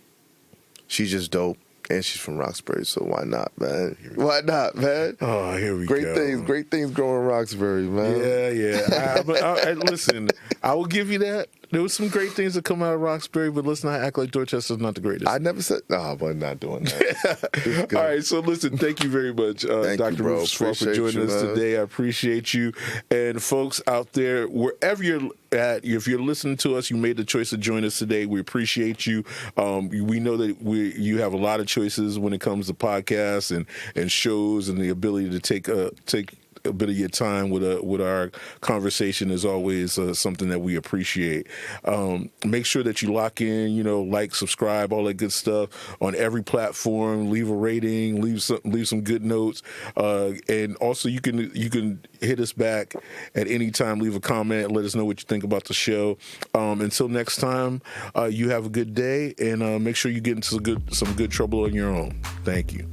she's just dope, and she's from Roxbury, so why not, man? Why not, man? Oh, here we go. Great things growing in Roxbury, man. Yeah. Listen, I will give you that. There was some great things that come out of Roxbury, but let's not act like Dorchester's not the greatest. I never said, but not doing that. All right, so listen, thank you very much, Dr. Rufus J, for joining us today. I appreciate you. And folks out there, wherever you're at, if you're listening to us, you made the choice to join us today. We appreciate you. We know that you have a lot of choices when it comes to podcasts and shows, and the ability to take a bit of your time with our conversation is always something that we appreciate. Make sure that you lock in, like, subscribe, all that good stuff on every platform. Leave a rating, leave some good notes, and also you can hit us back at any time. Leave a comment, let us know what you think about the show. Until next time, you have a good day, and make sure you get into some good trouble on your own. Thank you.